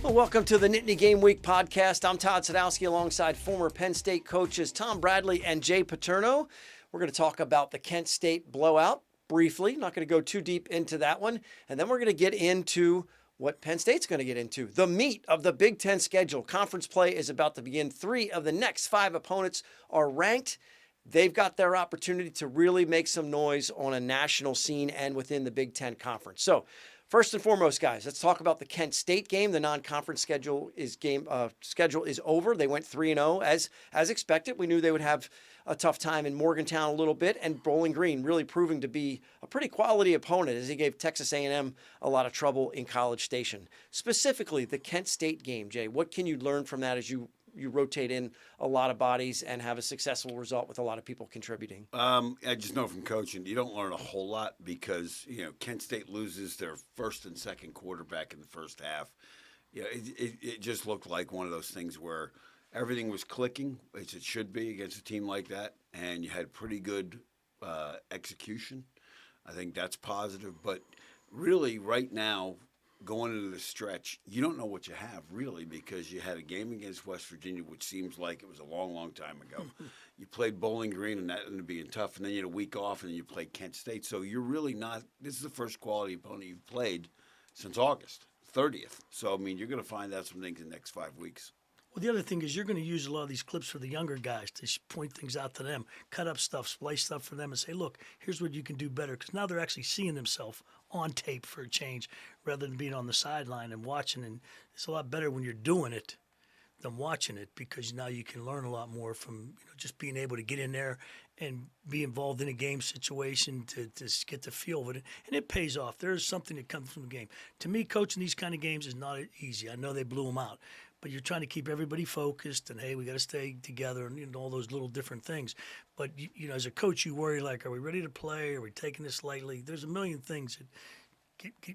Well, welcome to the Nittany Game Week podcast. I'm Todd Sadowski alongside former Penn State coaches Tom Bradley and Jay Paterno. We're going to talk about the Kent State blowout briefly. Not going to go too deep into that one. And then we're going to get into what Penn State's going to get into. The meat of the Big Ten schedule. Conference play is about to begin. 3 of the next 5 opponents are ranked. They've got their opportunity to really make some noise on a national scene and within the Big Ten Conference. So, first and foremost, guys, let's talk about the Kent State game. The non-conference schedule is over. They went 3-0 as expected. We knew they would have a tough time in Morgantown a little bit, and Bowling Green really proving to be a pretty quality opponent as he gave Texas A&M a lot of trouble in College Station. Specifically, the Kent State game, Jay, what can you learn from that as you rotate in a lot of bodies and have a successful result with a lot of people contributing? I just know from coaching, you don't learn a whole lot because, Kent State loses their first and second quarterback in the first half. It just looked like one of those things where everything was clicking, as it should be against a team like that, and you had pretty good execution. I think that's positive. But really, right now, going into the stretch, you don't know what you have, really, because you had a game against West Virginia, which seems like it was a long, long time ago. You played Bowling Green, and that ended up being tough, and then you had a week off, and then you played Kent State. So you're really not – this is the first quality opponent you've played since August 30th. So, you're going to find out some things in the next 5 weeks. Well, the other thing is you're going to use a lot of these clips for the younger guys to point things out to them, cut up stuff, splice stuff for them, and say, look, here's what you can do better. Because now they're actually seeing themselves on tape for a change rather than being on the sideline and watching. And it's a lot better when you're doing it than watching it, because now you can learn a lot more from just being able to get in there and be involved in a game situation to get the feel of it. And it pays off. There is something that comes from the game. To me, coaching these kind of games is not easy. I know they blew them out. But you're trying to keep everybody focused, and hey, we got to stay together, and all those little different things. But as a coach, you worry like, are we ready to play? Are we taking this lightly? There's a million things that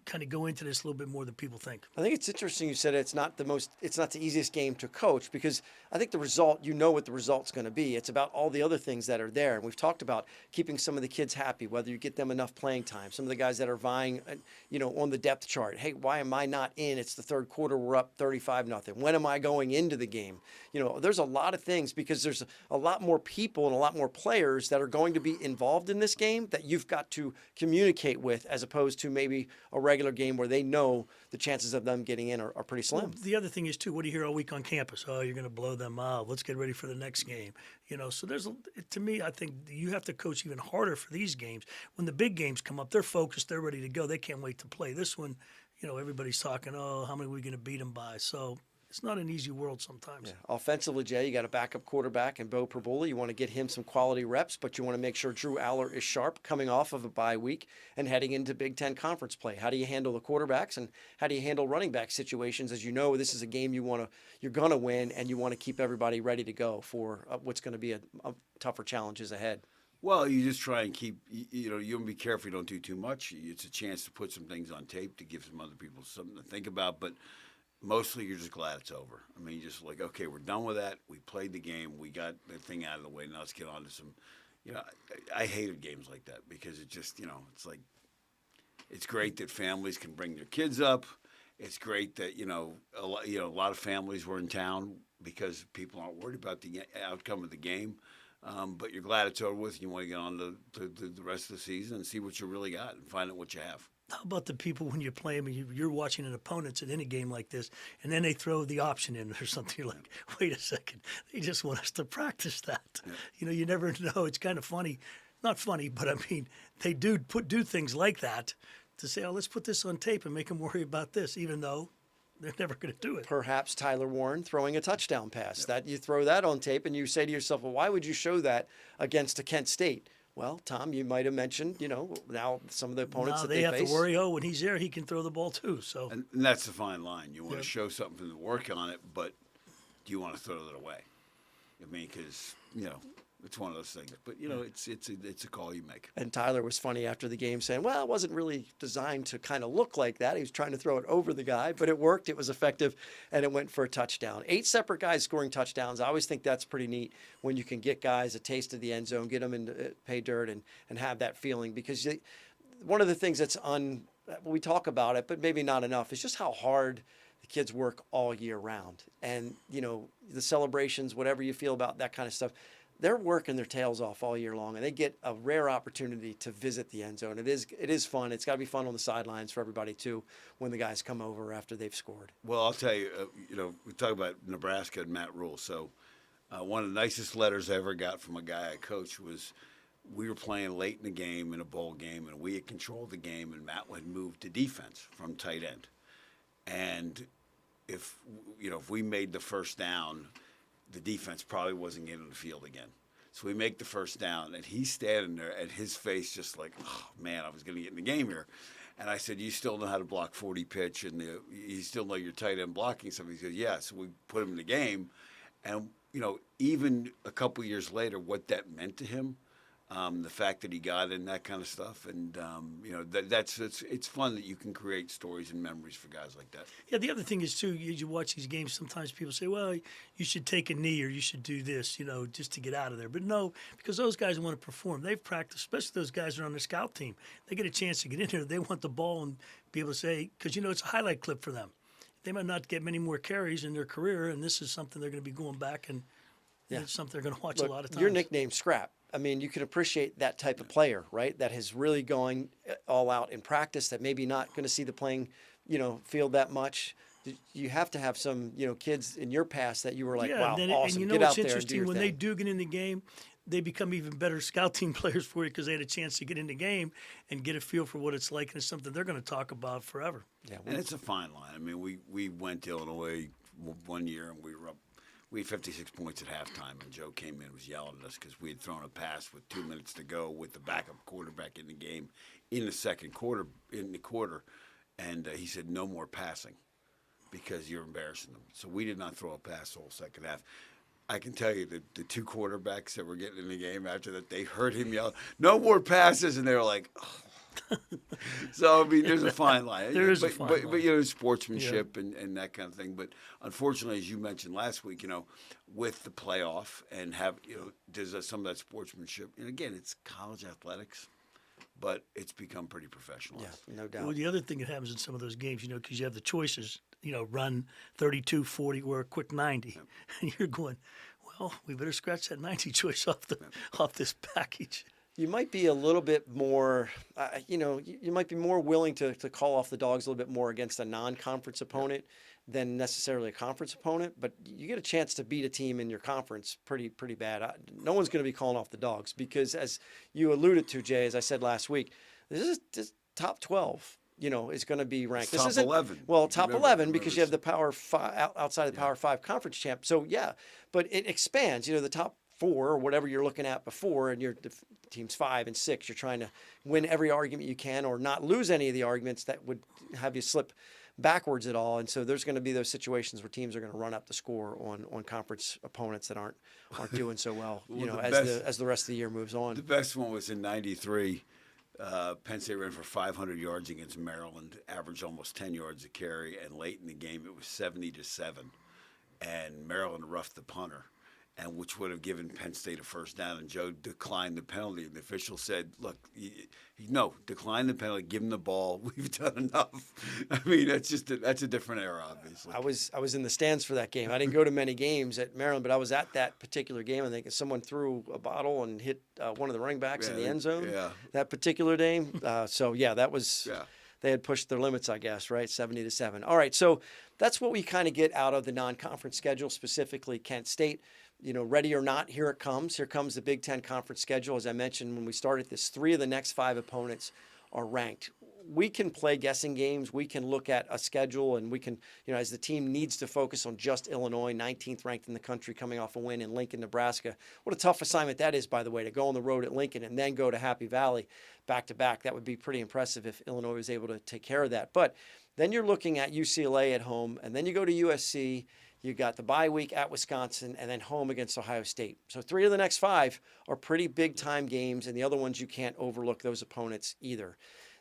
kind of go into this a little bit more than people think. I think it's interesting you said it's not the easiest game to coach, because I think the result, what the result's going to be. It's about all the other things that are there. And we've talked about keeping some of the kids happy, whether you get them enough playing time. Some of the guys that are vying, on the depth chart. Hey, why am I not in? It's the third quarter. We're up 35-0. When am I going into the game? There's a lot of things, because there's a lot more people and a lot more players that are going to be involved in this game that you've got to communicate with, as opposed to maybe a regular game where they know the chances of them getting in are pretty slim. Well, the other thing is, too, what do you hear all week on campus? Oh, you're going to blow them out. Let's get ready for the next game. So to me, I think you have to coach even harder for these games. When the big games come up, they're focused, they're ready to go. They can't wait to play. This one, everybody's talking, how many are we going to beat them by? So it's not an easy world sometimes. Yeah. Offensively, Jay, you got a backup quarterback in Bo Perbula. You want to get him some quality reps, but you want to make sure Drew Aller is sharp coming off of a bye week and heading into Big Ten Conference play. How do you handle the quarterbacks, and how do you handle running back situations? As you know, this is a game you're going to win, and you want to keep everybody ready to go for what's going to be a tougher challenges ahead. Well, you just try and keep, you want to be careful you don't do too much. It's a chance to put some things on tape to give some other people something to think about, but mostly you're just glad it's over. You're just like, okay, we're done with that. We played the game. We got the thing out of the way. Now let's get on to some, I hated games like that, because it just, it's like, it's great that families can bring their kids up. It's great that, a lot of families were in town because people aren't worried about the outcome of the game. But you're glad it's over with, and you want to get on to the rest of the season and see what you really got and find out what you have. How about the people when you're playing, you're watching an opponent in a game like this, and then they throw the option in or something? You're like, wait a second, they just want us to practice that. Yeah. You never know. It's kind of funny. Not funny, but they do things like that to say, let's put this on tape and make them worry about this, even though they're never going to do it. Perhaps Tyler Warren throwing a touchdown pass. Yep. That you throw that on tape, and you say to yourself, well, why would you show that against a Kent State? Well, Tom, you might have mentioned, now some of the opponents that they face. Have to worry, when he's there, he can throw the ball too. So, and that's the fine line. You want to show something to work on it, but do you want to throw it away? Because, it's one of those things. But, it's a call you make. And Tyler was funny after the game saying, well, it wasn't really designed to kind of look like that. He was trying to throw it over the guy, but it worked. It was effective, and it went for a touchdown. 8 separate guys scoring touchdowns. I always think that's pretty neat when you can get guys a taste of the end zone, get them in pay dirt, and have that feeling. Because one of the things that's we talk about it, but maybe not enough, is just how hard The kids work all year round. And, the celebrations, whatever you feel about that kind of stuff, they're working their tails off all year long, and they get a rare opportunity to visit the end zone. It is fun. It's got to be fun on the sidelines for everybody, too, when the guys come over after they've scored. Well, I'll tell you, we talk about Nebraska and Matt Rule. So one of the nicest letters I ever got from a guy I coached was we were playing late in the game in a bowl game, and we had controlled the game, and Matt had moved to defense from tight end. And if we made the first down, the defense probably wasn't getting on the field again. So we make the first down, and he's standing there, and his face just like, oh, man, I was going to get in the game here. And I said, you still know how to block 40 pitch, and you still know your tight end blocking stuff? He said, yeah. So we put him in the game. And, even a couple years later, what that meant to him, the fact that he got in, that kind of stuff. And, it's fun that you can create stories and memories for guys like that. Yeah, the other thing is, too, you watch these games, sometimes people say, well, you should take a knee or you should do this, just to get out of there. But no, because those guys want to perform. They've practiced, especially those guys that are on the scout team. They get a chance to get in there. They want the ball and be able to say, because, it's a highlight clip for them. They might not get many more carries in their career, and this is something they're going to be going back and it's something they're going to watch a lot of times. Your nickname, Scrap. I mean, you can appreciate that type of player, right? That is really going all out in practice, that maybe not going to see the playing, field that much. You have to have some, kids in your past that you were like, wow, awesome. And get out what's there interesting, and do your when thing. they do get in the game, they become even better scout team players for you because they had a chance to get in the game and get a feel for what it's like, and it's something they're going to talk about forever. Yeah, and it's a fine line. I mean, we went to Illinois one year, and we had 56 points at halftime, and Joe came in and was yelling at us because we had thrown a pass with 2 minutes to go with the backup quarterback in the game in the second quarter, and he said, no more passing because you're embarrassing them. So we did not throw a pass the whole second half. I can tell you that the two quarterbacks that were getting in the game after that, they heard him yell, no more passes, and they were like, oh. So, I mean, there's a fine line. There is a fine line. But sportsmanship and that kind of thing. But unfortunately, as you mentioned last week, with the playoff and there's some of that sportsmanship. And again, it's college athletics, but it's become pretty professional. Yeah, no doubt. Well, the other thing that happens in some of those games, because you have the choices, run 32, 40, or a quick 90. Yeah. And you're going, well, we better scratch that 90 choice off this package. You might be a little bit more, you might be more willing to call off the dogs a little bit more against a non-conference opponent than necessarily a conference opponent. But you get a chance to beat a team in your conference pretty bad. No one's going to be calling off the dogs because, as you alluded to, Jay, as I said last week, this is top 12. Is going to be ranked. This isn't 11. Well, top 11 because you have the Power 5 outside of the Power 5 conference champ. So yeah, but it expands. The top 4 or whatever you're looking at before, and your teams 5 and 6. You're trying to win every argument you can, or not lose any of the arguments that would have you slip backwards at all. And so there's going to be those situations where teams are going to run up the score on conference opponents that aren't doing so well. As the rest of the year moves on. The best one was in '93. Penn State ran for 500 yards against Maryland, averaged almost 10 yards a carry, and late in the game it was 70-7, and Maryland roughed the punter, and which would have given Penn State a first down, and Joe declined the penalty, and the official said, look, decline the penalty, give him the ball, we've done enough. I mean, that's a different era, obviously. I was in the stands for that game. I didn't go to many games at Maryland, but I was at that particular game. I think someone threw a bottle and hit one of the running backs in the end zone that particular game. That was they had pushed their limits, I guess, right? 70-7. All right, so that's what we kind of get out of the non-conference schedule, specifically Kent State. Ready or not, here it comes. Here comes the Big Ten conference schedule. As I mentioned when we started this, 3 of the next 5 opponents are ranked. We can play guessing games. We can look at a schedule, and we can, as the team needs to focus on just Illinois, 19th ranked in the country, coming off a win in Lincoln, Nebraska. What a tough assignment that is, by the way, to go on the road at Lincoln and then go to Happy Valley back-to-back. That would be pretty impressive if Illinois was able to take care of that. But then you're looking at UCLA at home, and then you go to USC. You got the bye week at Wisconsin, and then home against Ohio State. So 3 of the next 5 are pretty big-time games, and the other ones you can't overlook those opponents either.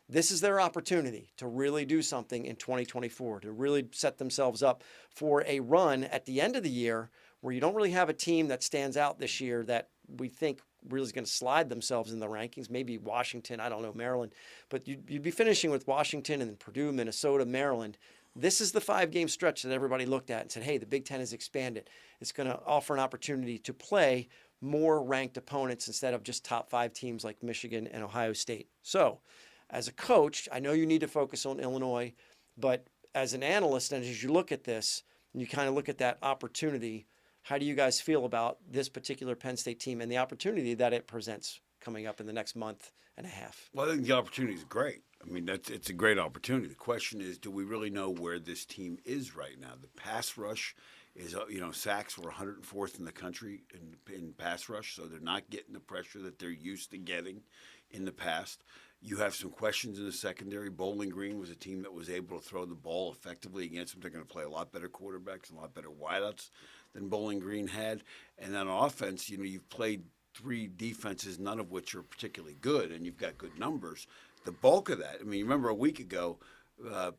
This is their opportunity to really do something in 2024, to really set themselves up for a run at the end of the year where you don't really have a team that stands out this year that we think really is going to slide themselves in the rankings. Maybe Washington, I don't know, Maryland. But you'd be finishing with Washington and then Purdue, Minnesota, Maryland. This is the 5-game stretch that everybody looked at and said, hey, the Big Ten has expanded. It's going to offer an opportunity to play more ranked opponents instead of just top 5 teams like Michigan and Ohio State. So as a coach, I know you need to focus on Illinois, but as an analyst, and as you look at this, and you kind of look at that opportunity, how do you guys feel about this particular Penn State team and the opportunity that it presents coming up in the next month and a half? Well, I think the opportunity is great. I mean, it's a great opportunity. The question is, do we really know where this team is right now? The pass rush is, sacks were 104th in the country in pass rush, so they're not getting the pressure that they're used to getting in the past. You have some questions in the secondary. Bowling Green was a team that was able to throw the ball effectively against them. They're going to play a lot better quarterbacks and a lot better wideouts than Bowling Green had. And then on offense, you've played 3 defenses, none of which are particularly good, and you've got good numbers. The bulk of that, remember a week ago,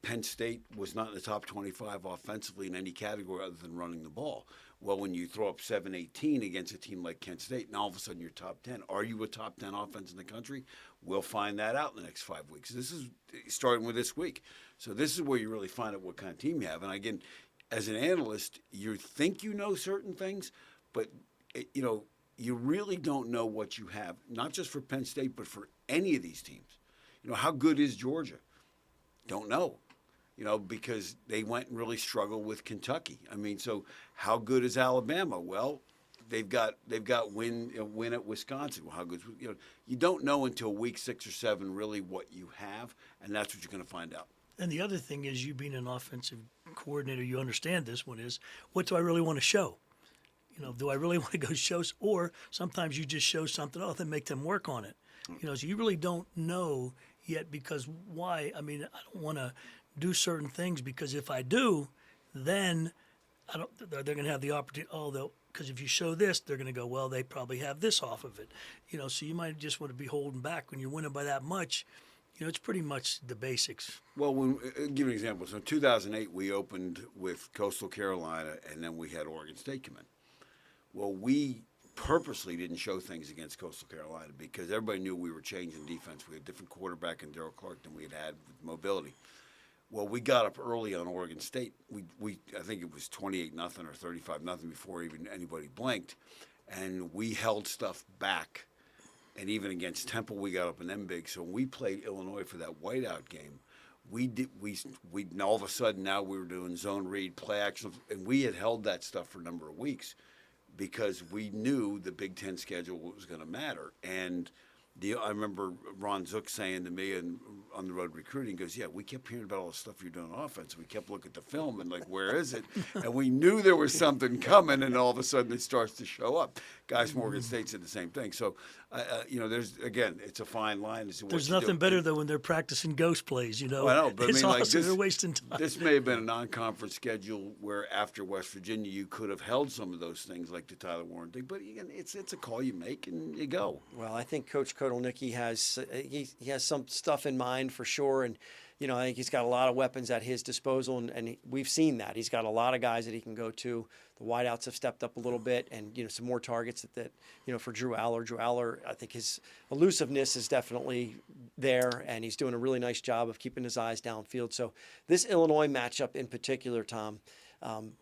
Penn State was not in the top 25 offensively in any category other than running the ball. Well, when you throw up 7-18 against a team like Kent State, now all of a sudden you're top 10. Are you a top 10 offense in the country? We'll find that out in the next 5 weeks. This is starting with this week. So this is where you really find out what kind of team you have. And again, as an analyst, you think you know certain things, but you really don't know what you have, not just for Penn State, but for any of these teams. How good is Georgia? Don't know. Because they went and really struggled with Kentucky. So how good is Alabama? Well, they've got win at Wisconsin. Well, how good? You don't know until week 6 or 7 really what you have, and that's what you're going to find out. And the other thing is, you being an offensive coordinator, you understand this one is, what do I really want to show? Do I really want to go show? Or sometimes you just show something, then make them work on it. So you really don't know yet, because why? I don't want to do certain things, because if I do, then they're going to have the opportunity. Because if you show this, they're going to go, well, they probably have this off of it. So you might just want to be holding back when you're winning by that much. It's pretty much the basics. Well, I'll give you an example. So in 2008, we opened with Coastal Carolina, and then we had Oregon State come in. Well, we purposely didn't show things against Coastal Carolina because everybody knew we were changing defense. We had a different quarterback in Darryl Clark than we had with mobility. Well, we got up early on Oregon State. I think it was 28-0 or 35-0 before even anybody blinked, and we held stuff back. And even against Temple, we got up in them big. So when we played Illinois for that whiteout game, we all of a sudden now we were doing zone read, play action, and we had held that stuff for a number of weeks because we knew the Big Ten schedule was going to matter. And I remember Ron Zook saying to me on the road recruiting, goes, yeah, we kept hearing about all the stuff you're doing on offense. We kept looking at the film and like, where is it? And we knew there was something coming, and all of a sudden it starts to show up. Guys from Oregon State said the same thing. So, it's a fine line. There's nothing better than when they're practicing ghost plays, I know, but it's awesome. this, they're wasting time. This may have been a non-conference schedule where after West Virginia you could have held some of those things like the Tyler Warren thing. But again, it's a call you make and you go. Well, I think Coach Kotelnicki has he has some stuff in mind for sure, and I think he's got a lot of weapons at his disposal, and we've seen that. He's got a lot of guys that he can go to. The wideouts have stepped up a little bit, and some more targets that for Drew Aller. Drew Aller, I think his elusiveness is definitely there, and he's doing a really nice job of keeping his eyes downfield. So this Illinois matchup in particular, Tom,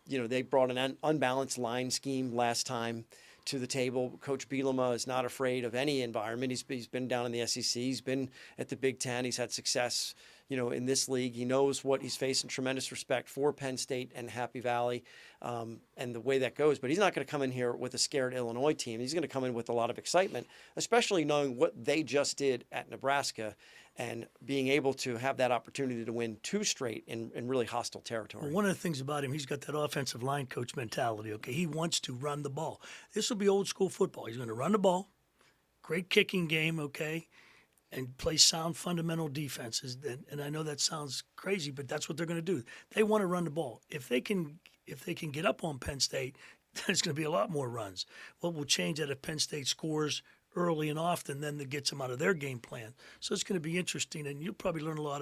they brought an unbalanced line scheme last time to the table. Coach Bielema is not afraid of any environment. He's been down in the SEC. He's been at the Big Ten. He's had success, in this league. He knows what he's facing. Tremendous respect for Penn State and Happy Valley and the way that goes. But he's not going to come in here with a scared Illinois team. He's going to come in with a lot of excitement, especially knowing what they just did at Nebraska and being able to have that opportunity to win 2 straight in really hostile territory. Well, one of the things about him, he's got that offensive line coach mentality, okay? He wants to run the ball. This will be old school football. He's going to run the ball, great kicking game, okay, and play sound fundamental defenses. And I know that sounds crazy, but that's what they're going to do. They want to run the ball. If they can get up on Penn State, there's going to be a lot more runs. What will change that if Penn State scores early and often, then that gets them out of their game plan. So it's going to be interesting, and you'll probably learn a lot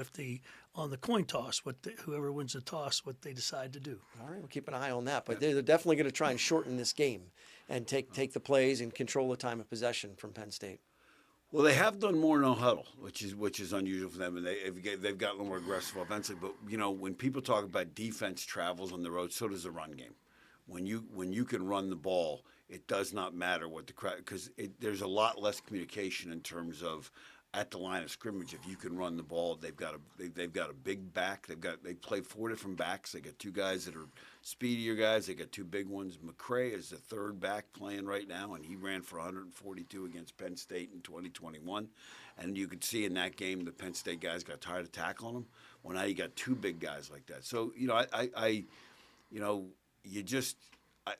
on the coin toss, whoever wins the toss, what they decide to do. All right, we'll keep an eye on that. But they're definitely going to try and shorten this game and take the plays and control the time of possession from Penn State. Well, they have done more no huddle, which is unusual for them, and they've gotten a little more aggressive offensively. But when people talk about defense travels on the road, so does the run game. When you can run the ball, it does not matter what the crowd, because there's a lot less communication in terms of at the line of scrimmage. If you can run the ball, they've got a big back. They play 4 different backs. They got 2 guys that are speedier guys. They got 2 big ones. McCray is the 3rd back playing right now, and he ran for 142 against Penn State in 2021. And you could see in that game the Penn State guys got tired of tackling him. Well, now you got 2 big guys like that. So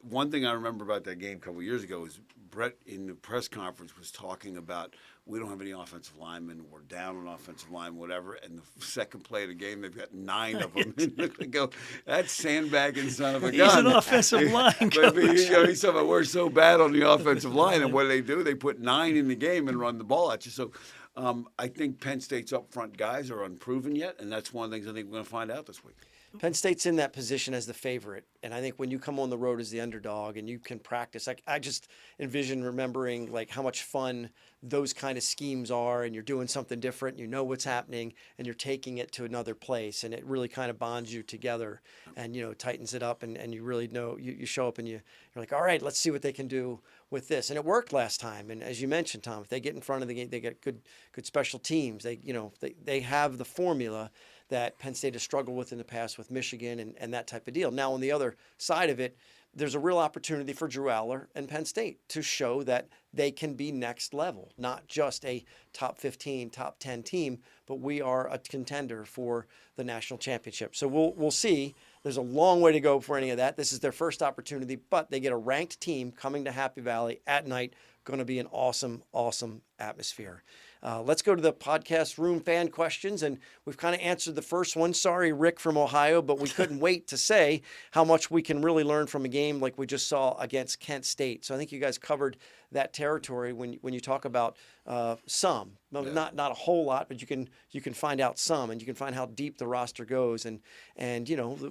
one thing I remember about that game a couple of years ago is Brett in the press conference was talking about, we don't have any offensive linemen, we're down on offensive line, whatever. And the second play of the game, they've got 9 of them. They go, that's sandbagging son of a gun. He's an offensive line coach. But he's talking about, we're so bad on the offensive line. And what do? They put 9 in the game and run the ball at you. So I think Penn State's up front guys are unproven yet, and that's one of the things I think we're going to find out this week. Penn State's in that position as the favorite. And I think when you come on the road as the underdog and you can practice, I just envision remembering like how much fun those kind of schemes are, and you're doing something different, you know what's happening, and you're taking it to another place, and it really kind of bonds you together and, tightens it up, and you really know, you show up and you're like, all right, let's see what they can do with this. And it worked last time. And as you mentioned, Tom, if they get in front of the game, they get good special teams. They have the formula that Penn State has struggled with in the past with Michigan and that type of deal. Now, on the other side of it, there's a real opportunity for Drew Aller and Penn State to show that they can be next level, not just a top 15, top 10 team, but we are a contender for the national championship. So we'll see. There's a long way to go for any of that. This is their first opportunity, but they get a ranked team coming to Happy Valley at night. Going to be an awesome, awesome atmosphere. Let's go to the podcast room fan questions, and we've kind of answered the first one. Sorry, Rick from Ohio, but we couldn't wait to say how much we can really learn from a game like we just saw against Kent State. So I think you guys covered that territory when you talk about some, not a whole lot, but you can find out some, and you can find how deep the roster goes, and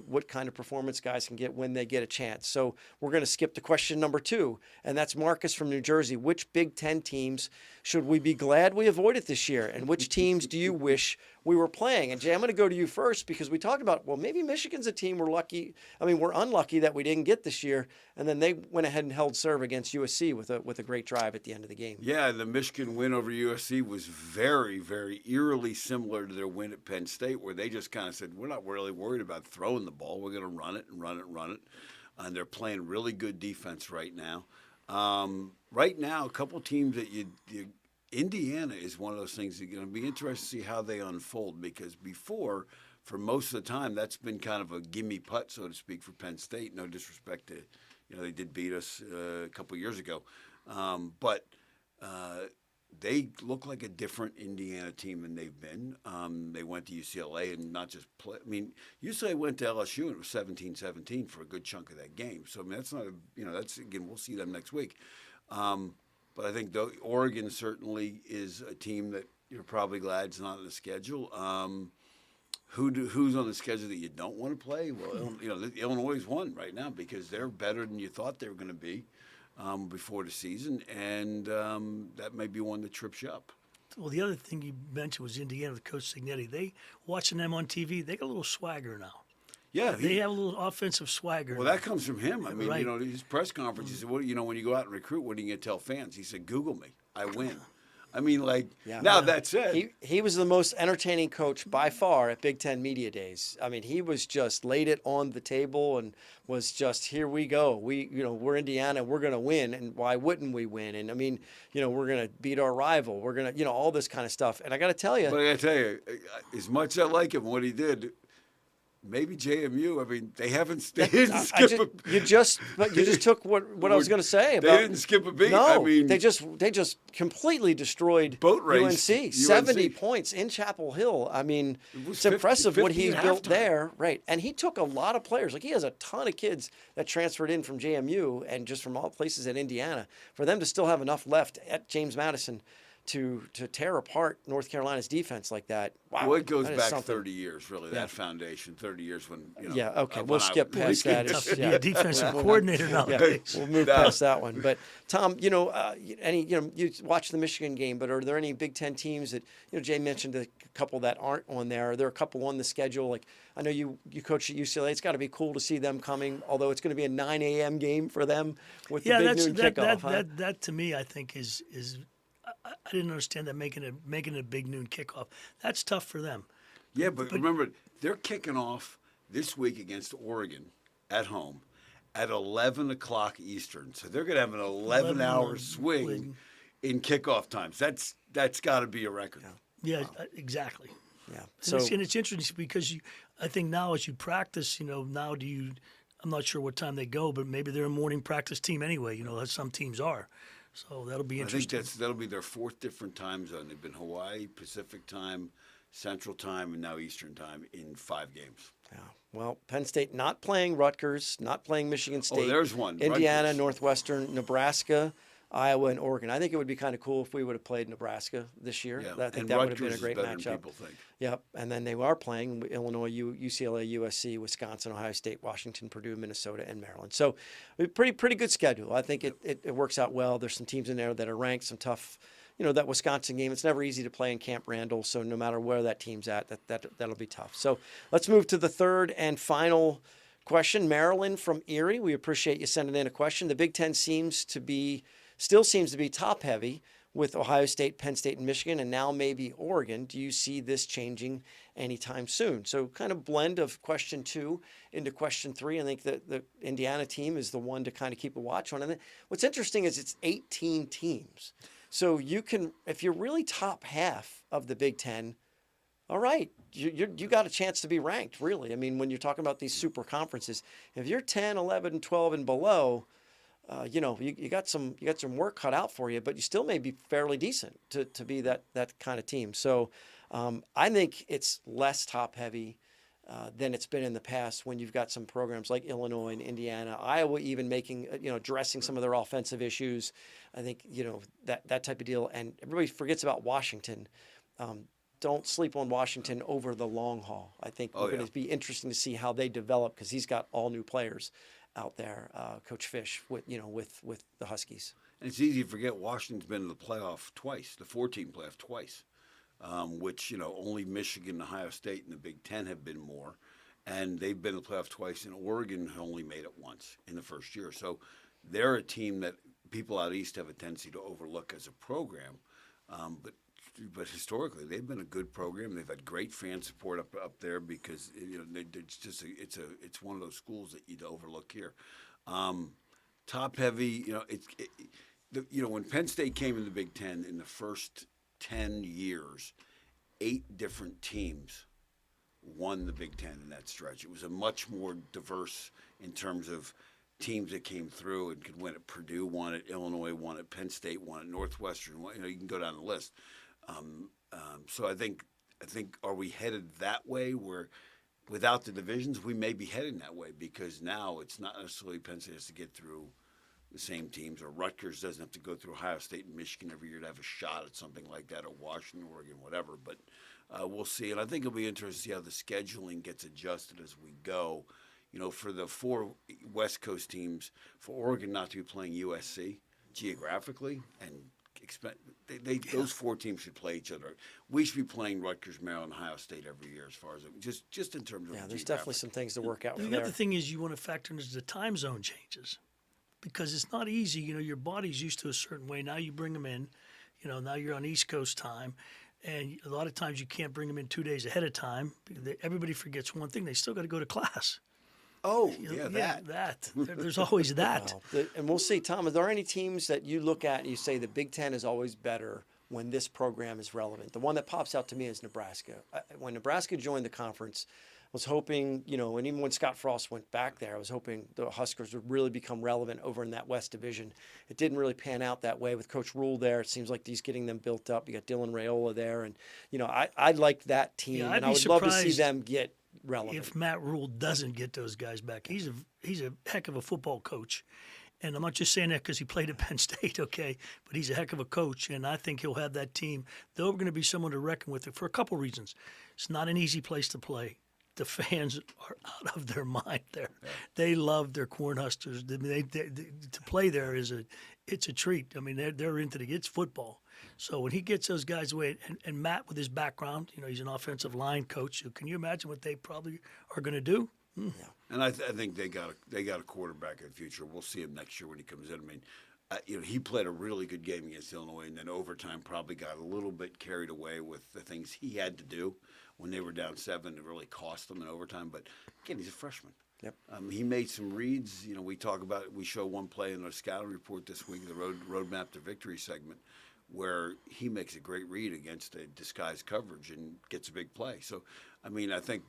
what kind of performance guys can get when they get a chance. So we're going to skip to question number 2, and that's Marcus from New Jersey. Which Big Ten teams should we be glad we avoided this year, and which teams do you wish we were playing? And Jay, I'm going to go to you first, because we talked about, well, maybe Michigan's a team we're unlucky that we didn't get this year, and then they went ahead and held serve against USC with a great drive at the end of the game. Yeah, the Michigan win over USC was very, very eerily similar to their win at Penn State, where they just kind of said, we're not really worried about throwing the ball. We're going to run it and run it and run it. And they're playing really good defense right now. Right now, a couple teams that Indiana is one of those things that's going to be interesting to see how they unfold, because before, for most of the time, that's been kind of a gimme putt, so to speak, for Penn State. No disrespect to, they did beat us a couple years ago. But they look like a different Indiana team than they've been. They went to UCLA and not just play. I mean, UCLA went to LSU and it was 17-17 for a good chunk of that game. So, I mean, that's not again, we'll see them next week. But I think Oregon certainly is a team that you're probably glad is not on the schedule. Who's on the schedule that you don't want to play? Well, Illinois is one right now because they're better than you thought they were going to be before the season, and that may be one that trips you up. Well, the other thing you mentioned was Indiana with Coach Signetti. They watching them on TV, they got a little swagger now. Yeah, they have a little offensive swagger. Well, that comes from him. I mean, right. His press conference, he said, when you go out and recruit, what are you going to tell fans? He said, Google me. I win. I mean, now that said. He was the most entertaining coach by far at Big Ten Media Days. I mean, he was just laid it on the table and was just, here we go. We're Indiana. We're going to win. And why wouldn't we win? And I mean, we're going to beat our rival. We're going to, all this kind of stuff. And I got to tell you. But I got to tell you, as much as I like him, what he did, maybe JMU. I mean, they haven't. They didn't skip a. You just took what I was going to say about. They didn't skip a beat. No, I mean, they just completely destroyed boat race. UNC. 70 points in Chapel Hill. I mean, it's impressive what he's built there, right? And he took a lot of players. Like, he has a ton of kids that transferred in from JMU and just from all places at Indiana. For them to still have enough left at James Madison to tear apart North Carolina's defense like that. Wow. Well, it goes that is back something. 30 years, really, that foundation, 30 years when, Yeah, okay. when We'll I skip was- past that. Tough It's- to be a defensive coordinator Yeah, nowadays. we'll move No. past that one. But Tom, you watch the Michigan game, but are there any Big Ten teams that Jay mentioned a couple that aren't on there? Are there a couple on the schedule? Like I know you coach at UCLA. It's got to be cool to see them coming. Although it's going to be a 9 a.m. game for them with the big noon kickoff. That to me I think is I didn't understand that making it a big noon kickoff. That's tough for them. Yeah, but remember, they're kicking off this week against Oregon at home at 11 o'clock Eastern. So they're going to have an 11-hour swing in kickoff times. That's got to be a record. Yeah, exactly. Yeah. So and it's interesting because I think now as you practice, now I'm not sure what time they go, but maybe they're a morning practice team anyway. As some teams are. So that'll be interesting. I think that'll be their fourth different time zone. They've been Hawaii, Pacific time, Central time, and now Eastern time in 5 games. Yeah. Well, Penn State not playing Rutgers, not playing Michigan State. Oh, there's one. Indiana, Rutgers. Northwestern, Nebraska, Iowa, and Oregon. I think it would be kind of cool if we would have played Nebraska this year. Yeah. I think and that would have Rutgers been a great is better matchup. than people think. Yep. And then they are playing Illinois, UCLA, USC, Wisconsin, Ohio State, Washington, Purdue, Minnesota, and Maryland. So pretty good schedule. I think it works out well. There's some teams in there that are ranked, some tough. That Wisconsin game, it's never easy to play in Camp Randall, so no matter where that team's at, that'll be tough. So let's move to the third and final question. Maryland from Erie, we appreciate you sending in a question. The Big Ten still seems to be top-heavy with Ohio State, Penn State, and Michigan, and now maybe Oregon. Do you see this changing anytime soon? So kind of blend of question 2 into question 3. I think the Indiana team is the one to kind of keep a watch on. And what's interesting is it's 18 teams. So you can, if you're really top half of the Big Ten, all right, you got a chance to be ranked, really. I mean, when you're talking about these super conferences, if you're 10, 11, 12, and below, you got some work cut out for you, but you still may be fairly decent to be that kind of team. So I think it's less top heavy than it's been in the past when you've got some programs like Illinois and Indiana, Iowa even addressing some of their offensive issues. I think, that type of deal. And everybody forgets about Washington. Don't sleep on Washington over the long haul. I think it's going to be interesting to see how they develop because he's got all new players out there, Coach Fish, with the Huskies. And it's easy to forget Washington's been in the playoff twice, the 4-team playoff twice. Which, only Michigan, Ohio State, and the Big Ten have been more. And they've been in the playoff twice, and Oregon only made it once in the first year. So they're a team that people out east have a tendency to overlook as a program. But historically, they've been a good program. They've had great fan support up there because it's one of those schools that you'd overlook here. Top heavy, when Penn State came in the Big Ten in the first 10 years, 8 different teams won the Big Ten in that stretch. It was a much more diverse in terms of teams that came through and could win it. Purdue won it, Illinois won it, Penn State won it, Northwestern won it. You can go down the list. So I think are we headed that way where without the divisions, we may be heading that way because now it's not necessarily Penn State has to get through the same teams, or Rutgers doesn't have to go through Ohio State and Michigan every year to have a shot at something like that, or Washington, Oregon, whatever. But we'll see. And I think it'll be interesting to see how the scheduling gets adjusted as we go. For the 4 West Coast teams, for Oregon not to be playing USC geographically, and those 4 teams should play each other. We should be playing Rutgers, Maryland, Ohio State every year as far as just in terms of there's definitely some things to work out The from there. other thing is you want to factor in is the time zone changes. Because it's not easy, your body's used to a certain way. Now you bring them in, now you're on East Coast time, and a lot of times you can't bring them in 2 days ahead of time. Everybody forgets one thing: they still got to go to class. Oh, that. There's always that. And we'll see, Tom. Are there any teams that you look at and you say the Big Ten is always better when this program is relevant? The one that pops out to me is Nebraska. When Nebraska joined the conference, was hoping, and even when Scott Frost went back there, I was hoping the Huskers would really become relevant over in that West Division. It didn't really pan out that way with Coach Rule there. It seems like he's getting them built up. You got Dylan Raiola there, and I like that team, and I would love to see them get relevant. If Matt Rule doesn't get those guys back, he's a heck of a football coach, And I'm not just saying that because he played at Penn State, okay? But he's a heck of a coach, and I think he'll have that team. They're going to be someone to reckon with for a couple reasons. It's not an easy place to play. The fans are out of their mind there. Yeah. They love their Cornhuskers. To play there it's a treat. I mean, they're into it's football. So when he gets those guys away, and Matt with his background, he's an offensive line coach. Can you imagine what they probably are going to do? Yeah. And I think they got a quarterback in the future. We'll see him next year when he comes in. I mean, he played a really good game against Illinois, and then overtime probably got a little bit carried away with the things he had to do when they were down 7. It really cost them in overtime. But again, he's a freshman. Yep. He made some reads. We show one play in our scouting report this week, the roadmap to victory segment, where he makes a great read against a disguised coverage and gets a big play. So, I mean, I think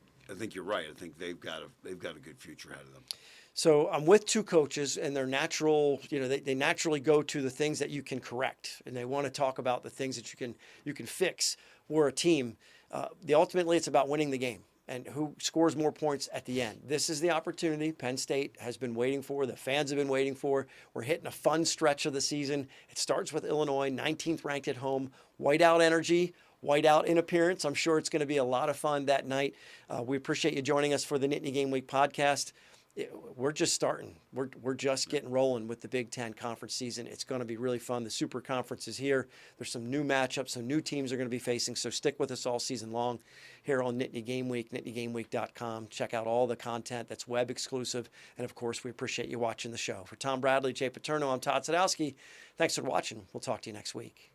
you're right. I think they've got a good future ahead of them. So I'm with two coaches, and they're natural. They naturally go to the things that you can correct, and they want to talk about the things that you can fix. We're a team. Ultimately, it's about winning the game and who scores more points at the end. This is the opportunity Penn State has been waiting for. The fans have been waiting for. We're hitting a fun stretch of the season. It starts with Illinois, 19th ranked at home. Whiteout energy. Whiteout in appearance. I'm sure it's going to be a lot of fun that night. We appreciate you joining us for the Nittany Game Week podcast. We're just starting. We're just getting rolling with the Big Ten conference season. It's going to be really fun. The Super Conference is here. There's some new matchups, some new teams are going to be facing. So stick with us all season long here on Nittany Game Week, nittanygameweek.com. Check out all the content that's web exclusive. And of course, we appreciate you watching the show. For Tom Bradley, Jay Paterno, I'm Todd Sadowski. Thanks for watching. We'll talk to you next week.